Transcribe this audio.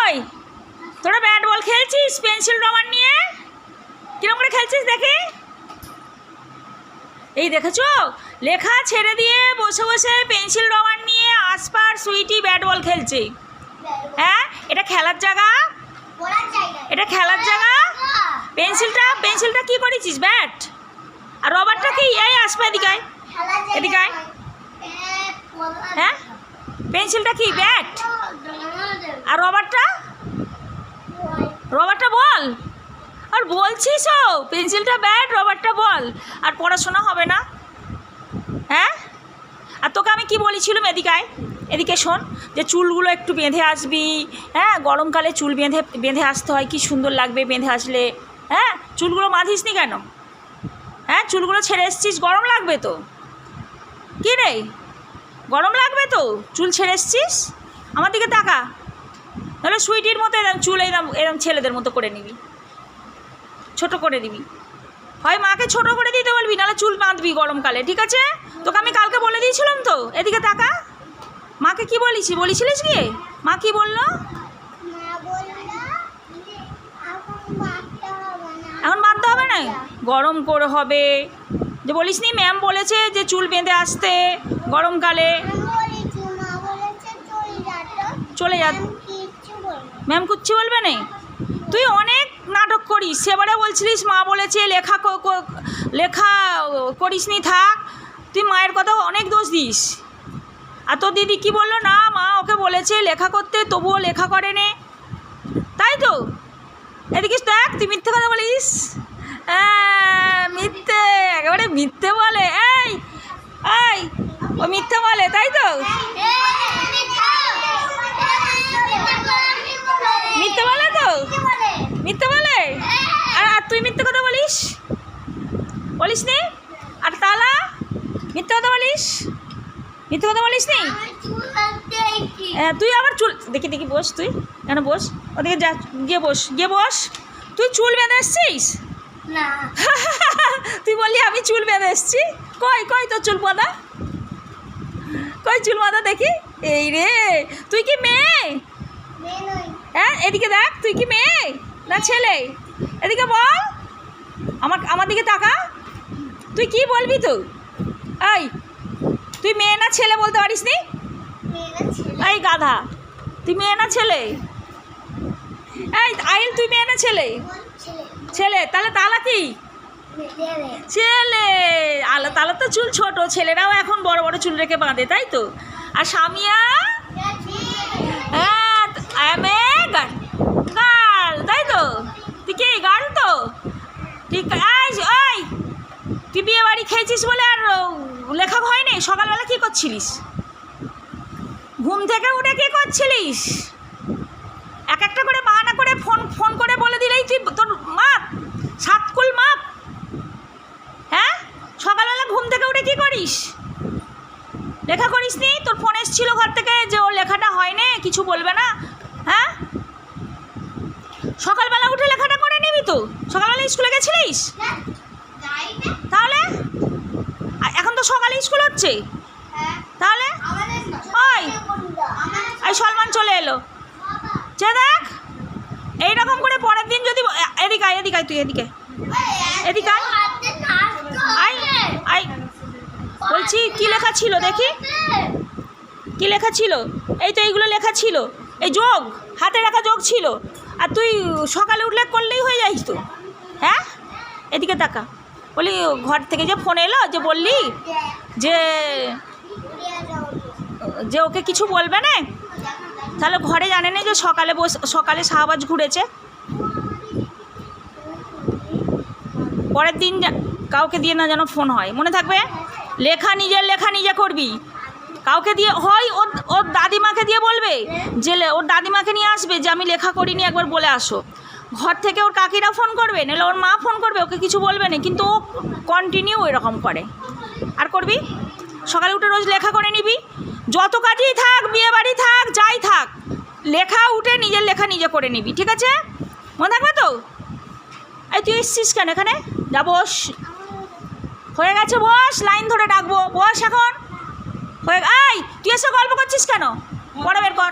ওই তোরা bat ball খেলছিস pencil rubber নিয়ে? কিরকম করে খেলছিস দেখি। এই দেখেছো, লেখা ছেড়ে দিয়ে বসে বসে পেন্সিল রবার নিয়ে আসপার সুইটি ব্যাট বল খেলছে। হ্যাঁ, এটা খেলার জায়গা? এটা খেলার জায়গা? পেন্সিলটা কি করেছিস? ব্যাট। আর রবারটা কি? এই আসবে এদিকে, এদিকে। হ্যাঁ, পেন্সিলটা কি? ব্যাট। আর রবারটা বল। আর বলছিস ও পেন্সিলটা ব্যাট, রবারটা বল। আর পড়াশোনা হবে না? হ্যাঁ, আর তোকে আমি কি বলেছিলাম? এদিকে শোন, যে চুলগুলো একটু বেঁধে আসবি। হ্যাঁ, গরমকালে চুল বেঁধে আসতে হয়, কি সুন্দর লাগবে বেঁধে আসলে। হ্যাঁ, চুলগুলো বাঁধিস নি কেন? হ্যাঁ, চুলগুলো ছেড়ে এসছিস, গরম লাগবে তো। কি রে, গরম লাগবে তো? চুল ছেড়ে এসছিস। আমার দিকে তাকা, তাহলে সুইটির মতো এরকম চুল এরকম ছেলেদের মতো করে নিবি, ছোট করে দিবি। হয় মাকে ছোট করে দিতে বলবি, নাহলে চুল বাঁধবি গরমকালে, ঠিক আছে? তোকে আমি কালকে বলে দিয়েছিলাম তো। এদিকে তাকা, মাকে কি বলেছিলিস কি? মা কি বললো? এখন বাঁধতে হবে না, গরম করে হবে। যে বলিস নি ম্যাম বলেছে যে চুল বেঁধে আসতে গরমকালে। চলে যা, ম্যাম কিচ্ছু বলবে না। তুই অনেক নাটক করিস। সেবারে বলছিলিস মা বলেছে লেখা করিস নি, থাক। তুই মায়ের কথা অনেক দোষ দিস। আর তোর দিদি কি বললো? না, মা ওকে বলেছে লেখা করতে, তবুও লেখা করে নে, তাই তো? এদিকে দেখ, তুই মিথ্যে কথা বলিস। মিথ্যে, একেবারে মিথ্যে বলে। এই ও মিথ্যে বলে, তাই তো? মিথ্যে বলে তো, মিথ্যে বলে। আর তুই মিথ্যে কথা বলিস নি? আর তালা মিথ্যে কথা বলিস নি? তুই আবার চুল দেখি বস। তুই কেন বস? ওদিকে যা, গিয়ে বস। তুই চুল বেঁধে এসছিস না? তুই বললি আমি চুল বেঁধে এসছি। কই তোর চুল বাঁধা? কই চুল বাঁধা দেখি। এই রে, তুই কি মেয়ে? হ্যাঁ, এদিকে দেখ, তুই কি মেয়ে না ছেলে? এদিকে বল, আমার দিকে তাকা। তুই কি বলবি? তুই মেয়ে না ছেলে বলতে পারিস নি? এই গাধা, তুই মেয়ে না ছেলে? আইল, তুই মেয়ে না ছেলে? ছেলে। তাহলে তালা কি? ছেলে। তালা তো চুল ছোট, ছেলেরাও এখন বড় বড় চুল রেখে বাঁধে, তাই তো? আর স্বামীয়া গার্ল, তাই তো? তুই কি গার্ল তো? ঠিক। তুই বিয়ে বাড়ি খেয়েছিস বলে আর লেখা হয়নি? সকালবেলা কি করছিলিস? ঘুম থেকে উঠে কি করছিলিস? এক একটা করে বাহানা করে ফোন করে বলে দিলেই তুই তোর মাপ সাতকুল মাপ। হ্যাঁ, সকালবেলা ঘুম থেকে উঠে কি করিস? লেখা করিস নি? তোর ফোন এসেছিল ঘর থেকে যে ওর লেখাটা হয়নি, কিছু বলবে না? হ্যাঁ, সকালবেলা উঠে লেখাটা করে নিবি তো। সকালবেলা স্কুলে গেছিলিস? তাহলে এখন তো সকালে স্কুল হচ্ছে, তাহলে ওই সলমান চলে এলো। যে দেখ, এইরকম করে পরের দিন যদি এদিকে তুই এদিকে আয় বলছি, কি লেখা ছিল দেখি? কি লেখা ছিল? এই তো এইগুলো লেখা ছিল, এই যোগ, হাতে রাখা যোগ ছিল। আর তুই সকালে উঠলে করলেই হয়ে যাইস তো। হ্যাঁ, এদিকে তাকা। বলি ঘর থেকে যে ফোন এলো, যে বললি যে ওকে কিছু বলবে না, তাহলে ঘরে জানে না যে সকালে শাহবাজ ঘুরেছে। পরের দিন কাউকে দিয়ে না যেন ফোন হয়, মনে থাকবে? নিজের লেখা নিজে করবি। কাউকে দিয়ে হয় ওর দাদিমাকে দিয়ে বলবে, যে ওর দাদিমাকে নিয়ে আসবে যে আমি লেখা করিনি, একবার বলে আসো। ঘর থেকে ওর কাকিরা ফোন করবে, নাহলে ওর মা ফোন করবে, ওকে কিছু বলবে না, কিন্তু ও কন্টিনিউ এরকম করে। আর করবি, সকালে উঠে রোজ লেখা করে নিবি। যত কাজেই থাক, বিয়ে বাড়ি থাক, যাই থাক, লেখা উঠে নিজের লেখা নিজে করে নিবি, ঠিক আছে? মনে থাকবে তো? এই তুই এসছিস কেন এখানে? যা বস, হয়ে গেছে, বস। লাইন ধরে ডাকবো, বস এখন। তুই এসে গল্প করছিস কেন? পড়া বের কর।